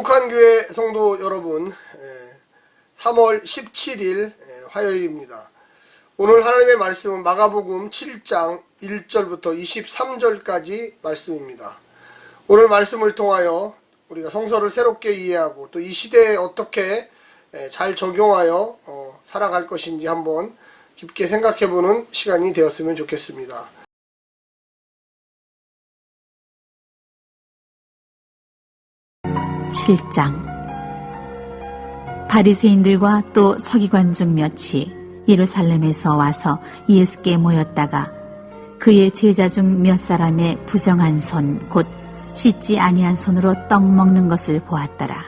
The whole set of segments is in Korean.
거룩한 교회 성도 여러분, 3월 17일 화요일입니다. 오늘 하나님의 말씀은 마가복음 7장 1절부터 23절까지 말씀입니다. 오늘 말씀을 통하여 우리가 성서를 새롭게 이해하고 또 이 시대에 어떻게 잘 적용하여 살아갈 것인지 한번 깊게 생각해보는 시간이 되었으면 좋겠습니다. 바리새인들과 또 서기관 중 몇이 예루살렘에서 와서 예수께 모였다가 그의 제자 중 몇 사람의 부정한 손 곧 씻지 아니한 손으로 떡 먹는 것을 보았더라.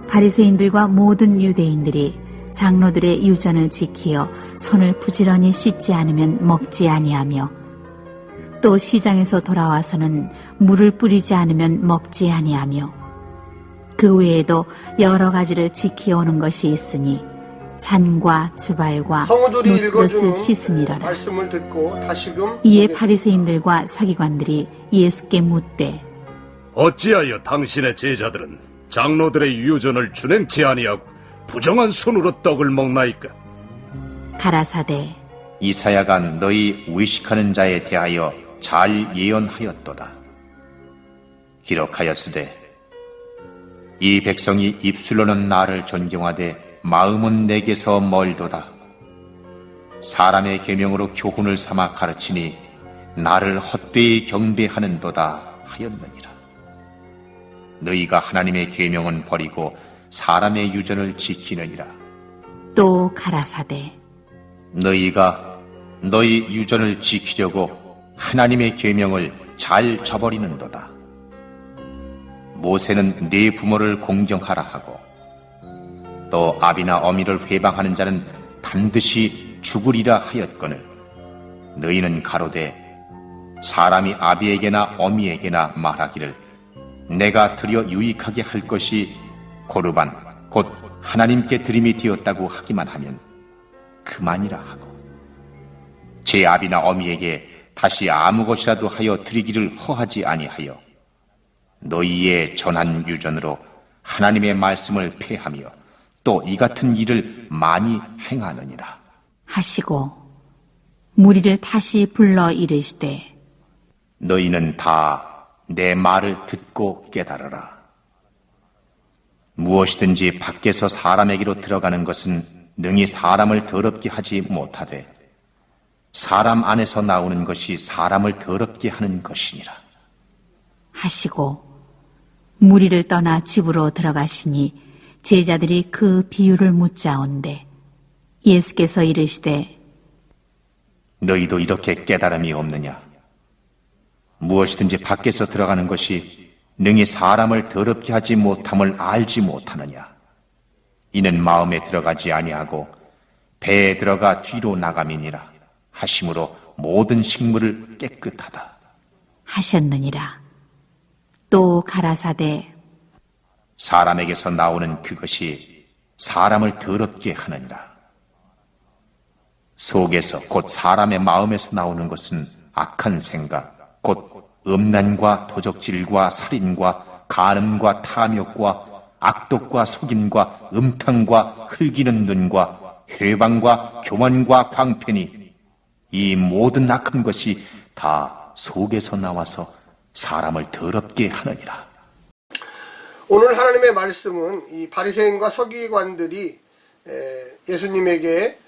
바리새인들과 모든 유대인들이 장로들의 유전을 지키어 손을 부지런히 씻지 않으면 먹지 아니하며 또 시장에서 돌아와서는 물을 뿌리지 않으면 먹지 아니하며 그 외에도 여러 가지를 지키어오는 것이 있으니 잔과 주발과 놋그릇을 씻음이러라. 말씀을 듣고 다시금 이에 바리새인들과 서기관들이 예수께 묻되 어찌하여 당신의 제자들은 장로들의 유전을 준행치 아니하고 부정한 손으로 떡을 먹나이까? 가라사대 이사야가 너희 의식하는 자에 대하여 잘 예언하였도다. 기록하였으되 이 백성이 입술로는 나를 존경하되 마음은 내게서 멀도다. 사람의 계명으로 교훈을 삼아 가르치니 나를 헛되이 경배하는도다 하였느니라. 너희가 하나님의 계명은 버리고 사람의 유전을 지키느니라. 또 가라사대 너희가 너희 유전을 지키려고 하나님의 계명을 잘 저버리는도다. 모세는 네 부모를 공경하라 하고 또 아비나 어미를 회방하는 자는 반드시 죽으리라 하였거늘 너희는 가로되 사람이 아비에게나 어미에게나 말하기를 내가 드려 유익하게 할 것이 고르반 곧 하나님께 드림이 되었다고 하기만 하면 그만이라 하고 제 아비나 어미에게 다시 아무 것이라도 하여 드리기를 허하지 아니하여 너희의 전한 유전으로 하나님의 말씀을 폐하며 또 이 같은 일을 많이 행하느니라 하시고 무리를 다시 불러 이르시되 너희는 다 내 말을 듣고 깨달으라. 무엇이든지 밖에서 사람에게로 들어가는 것은 능히 사람을 더럽게 하지 못하되 사람 안에서 나오는 것이 사람을 더럽게 하는 것이니라 하시고 무리를 떠나 집으로 들어가시니 제자들이 그 비유를 묻자온데 예수께서 이르시되 너희도 이렇게 깨달음이 없느냐? 무엇이든지 밖에서 들어가는 것이 능히 사람을 더럽게 하지 못함을 알지 못하느냐? 이는 마음에 들어가지 아니하고 배에 들어가 뒤로 나감이니라 하심으로 모든 식물을 깨끗하다 하셨느니라. 또 가라사대 사람에게서 나오는 그것이 사람을 더럽게 하느니라. 속에서 곧 사람의 마음에서 나오는 것은 악한 생각 곧 음란과 도적질과 살인과 간음과 탐욕과 악독과 속임과 음탕과 흘기는 눈과 회방과 교만과 광편이 이 모든 악한 것이 다 속에서 나와서 사람을 더럽게 하느니라. 오늘 하나님의 말씀은 이 바리새인과 서기관들이 예수님에게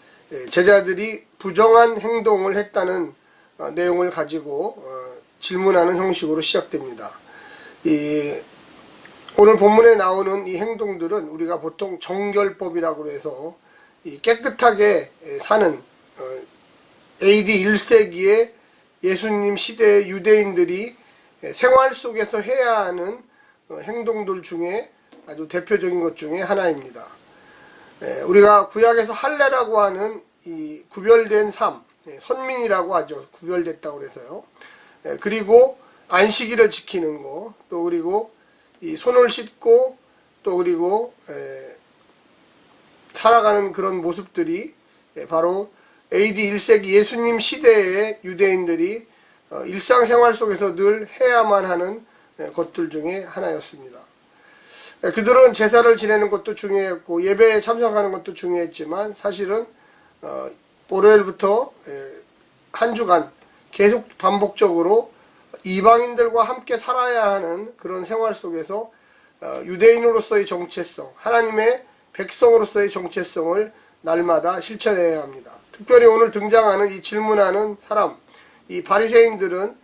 제자들이 부정한 행동을 했다는 내용을 가지고 질문하는 형식으로 시작됩니다. 오늘 본문에 나오는 이 행동들은 우리가 보통 정결법이라고 해서 깨끗하게 사는 AD 1세기의 예수님 시대의 유대인들이 생활 속에서 해야 하는 행동들 중에 아주 대표적인 것 중에 하나입니다. 우리가 구약에서 할례라고 하는 이 구별된 삶, 선민이라고 하죠. 구별됐다고 해서요. 그리고 안식일을 지키는 거, 또 그리고 이 손을 씻고 또 그리고 살아가는 그런 모습들이 바로 AD 1세기 예수님 시대의 유대인들이 일상생활 속에서 늘 해야만 하는 것들 중에 하나였습니다. 그들은 제사를 지내는 것도 중요했고 예배에 참석하는 것도 중요했지만 사실은 월요일부터 한 주간 계속 반복적으로 이방인들과 함께 살아야 하는 그런 생활 속에서 유대인으로서의 정체성, 하나님의 백성으로서의 정체성을 날마다 실천해야 합니다. 특별히 오늘 등장하는 이 질문하는 사람, 이 바리새인들은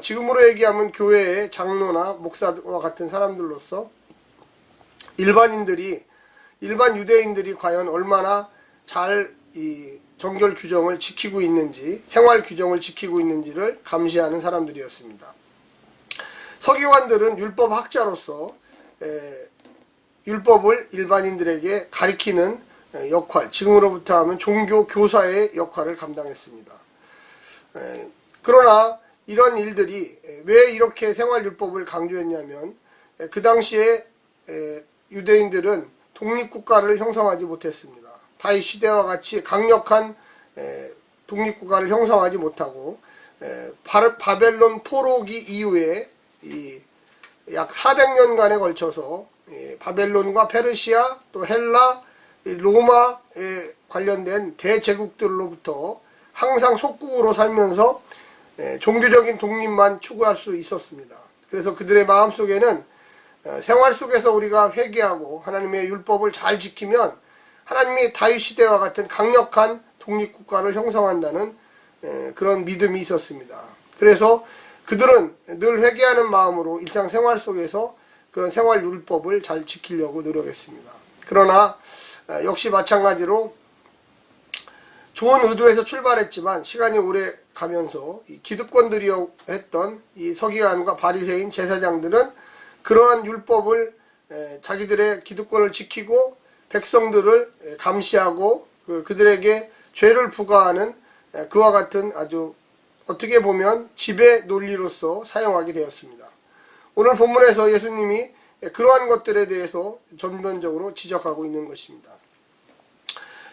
지금으로 얘기하면 교회의 장로나 목사와 같은 사람들로서 일반 유대인들이 과연 얼마나 잘 이 정결 규정을 지키고 있는지, 생활 규정을 지키고 있는지를 감시하는 사람들이었습니다. 서기관들은 율법 학자로서 율법을 일반인들에게 가리키는 역할, 지금으로부터 하면 종교 교사의 역할을 감당했습니다. 그러나 이런 일들이 왜 이렇게 생활율법을 강조했냐면 그 당시에 유대인들은 독립국가를 형성하지 못했습니다. 다윗 시대와 같이 강력한 독립국가를 형성하지 못하고 바벨론 포로기 이후에 약 400년간에 걸쳐서 바벨론과 페르시아 또 헬라 로마에 관련된 대제국들로부터 항상 속국으로 살면서 종교적인 독립만 추구할 수 있었습니다. 그래서 그들의 마음속에는 생활 속에서 우리가 회개하고 하나님의 율법을 잘 지키면 하나님이 다윗 시대와 같은 강력한 독립국가를 형성한다는 그런 믿음이 있었습니다. 그래서 그들은 늘 회개하는 마음으로 일상생활 속에서 그런 생활율법을 잘 지키려고 노력했습니다. 그러나 역시 마찬가지로 좋은 의도에서 출발했지만 시간이 오래 가면서 이 기득권들이여 했던 이 서기관과 바리새인 제사장들은 그러한 율법을 자기들의 기득권을 지키고 백성들을 감시하고 그들에게 죄를 부과하는 그와 같은 아주 어떻게 보면 지배 논리로서 사용하게 되었습니다. 오늘 본문에서 예수님이 그러한 것들에 대해서 전면적으로 지적하고 있는 것입니다.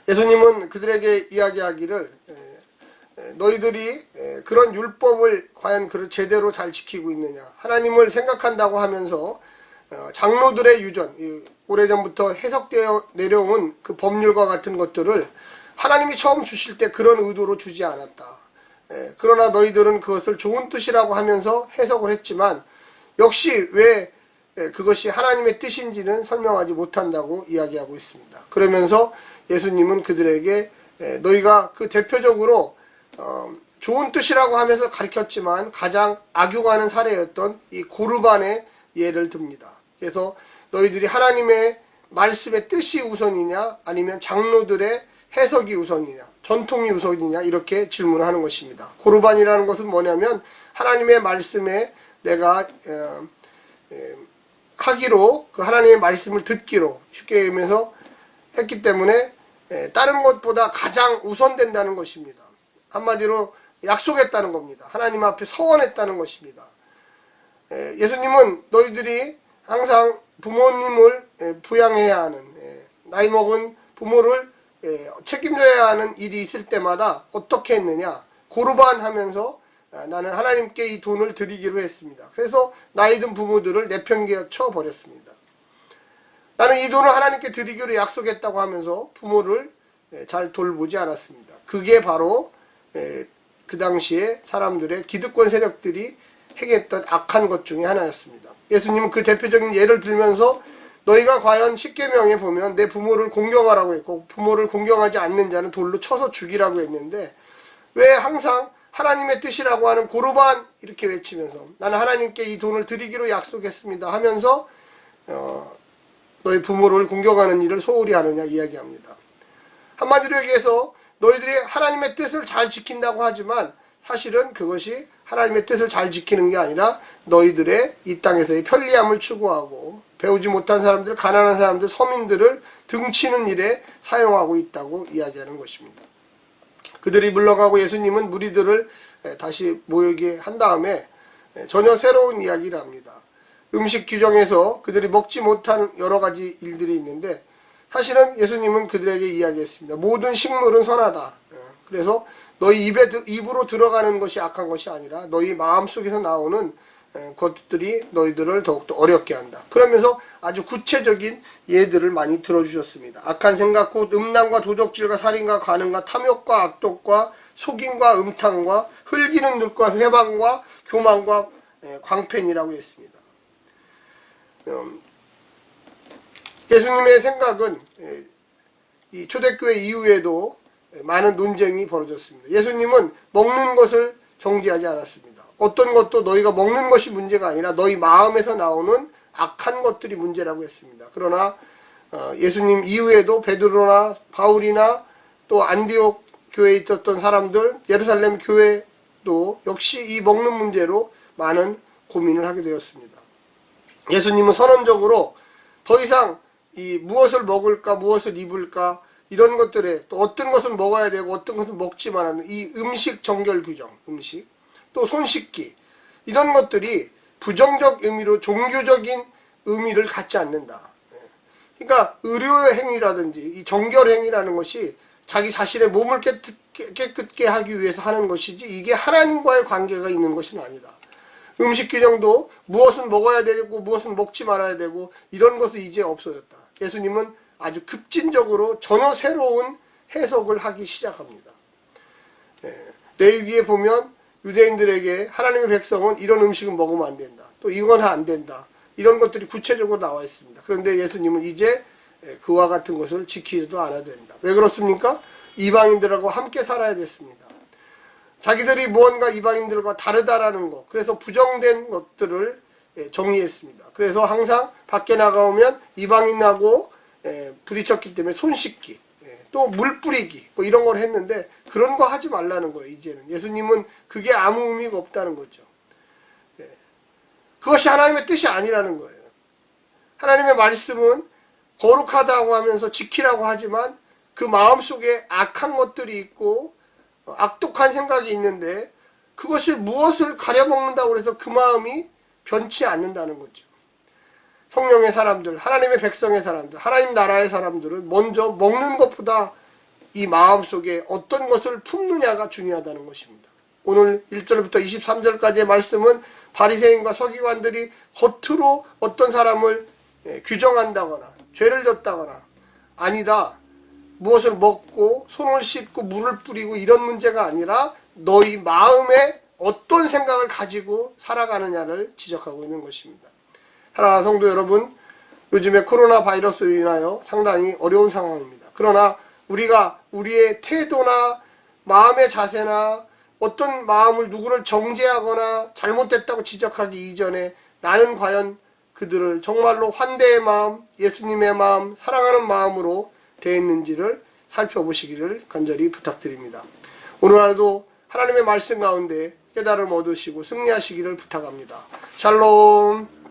예수님은 그들에게 이야기하기를 너희들이 그런 율법을 과연 제대로 잘 지키고 있느냐, 하나님을 생각한다고 하면서 장로들의 유전, 오래전부터 해석되어 내려온 그 법률과 같은 것들을 하나님이 처음 주실 때 그런 의도로 주지 않았다. 그러나 너희들은 그것을 좋은 뜻이라고 하면서 해석을 했지만 역시 왜 그것이 하나님의 뜻인지는 설명하지 못한다고 이야기하고 있습니다. 그러면서 예수님은 그들에게 너희가 그 대표적으로 좋은 뜻이라고 하면서 가르쳤지만 가장 악용하는 사례였던 이 고르반의 예를 듭니다. 그래서 너희들이 하나님의 말씀의 뜻이 우선이냐 아니면 장로들의 해석이 우선이냐 전통이 우선이냐 이렇게 질문을 하는 것입니다. 고르반이라는 것은 뭐냐면 하나님의 말씀에 내가 하기로 그 하나님의 말씀을 듣기로 쉽게 얘기하면서 했기 때문에 다른 것보다 가장 우선된다는 것입니다. 한마디로 약속했다는 겁니다. 하나님 앞에 서원했다는 것입니다. 예수님은 너희들이 항상 부모님을 부양해야 하는 나이 먹은 부모를 책임져야 하는 일이 있을 때마다 어떻게 했느냐 고르반 하면서 나는 하나님께 이 돈을 드리기로 했습니다. 그래서 나이 든 부모들을 내팽개쳐 버렸습니다. 나는 이 돈을 하나님께 드리기로 약속했다고 하면서 부모를 잘 돌보지 않았습니다. 그게 바로 그 당시에 사람들의 기득권 세력들이 행했던 악한 것 중에 하나였습니다. 예수님은 그 대표적인 예를 들면서 너희가 과연 십계명에 보면 내 부모를 공경하라고 했고 부모를 공경하지 않는 자는 돌로 쳐서 죽이라고 했는데 왜 항상 하나님의 뜻이라고 하는 고르반 이렇게 외치면서 나는 하나님께 이 돈을 드리기로 약속했습니다 하면서 너희 부모를 공경하는 일을 소홀히 하느냐 이야기합니다. 한마디로 얘기해서 너희들이 하나님의 뜻을 잘 지킨다고 하지만 사실은 그것이 하나님의 뜻을 잘 지키는 게 아니라 너희들의 이 땅에서의 편리함을 추구하고 배우지 못한 사람들, 가난한 사람들, 서민들을 등치는 일에 사용하고 있다고 이야기하는 것입니다. 그들이 물러가고 예수님은 무리들을 다시 모이게 한 다음에 전혀 새로운 이야기를 합니다. 음식 규정에서 그들이 먹지 못한 여러 가지 일들이 있는데 사실은 예수님은 그들에게 이야기했습니다. 모든 식물은 선하다. 그래서 너희 입으로 들어가는 것이 악한 것이 아니라 너희 마음속에서 나오는 것들이 너희들을 더욱더 어렵게 한다. 그러면서 아주 구체적인 예들을 많이 들어주셨습니다. 악한 생각 곧 음란과 도적질과 살인과 간음과 탐욕과 악독과 속임과 음탕과 흘기는 눈과 회방과 교만과 광팬이라고 했습니다. 예수님의 생각은 이 초대교회 이후에도 많은 논쟁이 벌어졌습니다. 예수님은 먹는 것을 정죄하지 않았습니다. 어떤 것도 너희가 먹는 것이 문제가 아니라 너희 마음에서 나오는 악한 것들이 문제라고 했습니다. 그러나 예수님 이후에도 베드로나 바울이나 또 안디옥 교회에 있었던 사람들, 예루살렘 교회도 역시 이 먹는 문제로 많은 고민을 하게 되었습니다. 예수님은 선언적으로 더 이상 이 무엇을 먹을까, 무엇을 입을까 이런 것들에 또 어떤 것은 먹어야 되고 어떤 것은 먹지 말아야 이 음식 정결 규정, 음식 또 손 씻기 이런 것들이 부정적 의미로 종교적인 의미를 갖지 않는다. 그러니까 의료 행위라든지 이 정결 행위라는 것이 자기 자신의 몸을 깨끗게 하기 위해서 하는 것이지 이게 하나님과의 관계가 있는 것은 아니다. 음식 규정도 무엇은 먹어야 되고 무엇은 먹지 말아야 되고 이런 것은 이제 없어졌다. 예수님은 아주 급진적으로 전혀 새로운 해석을 하기 시작합니다. 레위기에 보면 유대인들에게 하나님의 백성은 이런 음식은 먹으면 안 된다. 또 이건 안 된다. 이런 것들이 구체적으로 나와 있습니다. 그런데 예수님은 이제 그와 같은 것을 지키지도 않아야 된다. 왜 그렇습니까? 이방인들하고 함께 살아야 됐습니다. 자기들이 무언가 이방인들과 다르다라는 것, 그래서 부정된 것들을 정의했습니다. 그래서 항상 밖에 나가오면 이방인하고 부딪혔기 때문에 손 씻기, 또 물 뿌리기 뭐 이런 걸 했는데 그런 거 하지 말라는 거예요. 이제는 예수님은 그게 아무 의미가 없다는 거죠. 그것이 하나님의 뜻이 아니라는 거예요. 하나님의 말씀은 거룩하다고 하면서 지키라고 하지만 그 마음속에 악한 것들이 있고 악독한 생각이 있는데 그것을 무엇을 가려먹는다고 해서 그 마음이 변치 않는다는 거죠. 성령의 사람들, 하나님의 백성의 사람들, 하나님 나라의 사람들은 먼저 먹는 것보다 이 마음속에 어떤 것을 품느냐가 중요하다는 것입니다. 오늘 1절부터 23절까지의 말씀은 바리새인과 서기관들이 겉으로 어떤 사람을 규정한다거나 죄를 졌다거나 아니다. 무엇을 먹고 손을 씻고 물을 뿌리고 이런 문제가 아니라 너희 마음에 어떤 생각을 가지고 살아가느냐를 지적하고 있는 것입니다. 사랑하는 성도 여러분, 요즘에 코로나 바이러스로 인하여 상당히 어려운 상황입니다. 그러나 우리가 우리의 태도나 마음의 자세나 어떤 마음을 누구를 정죄하거나 잘못됐다고 지적하기 이전에 나는 과연 그들을 정말로 환대의 마음, 예수님의 마음, 사랑하는 마음으로 되었는지를 살펴보시기를 간절히 부탁드립니다. 오늘 하루도 하나님의 말씀 가운데 깨달음 얻으시고 승리하시기를 부탁합니다. 샬롬.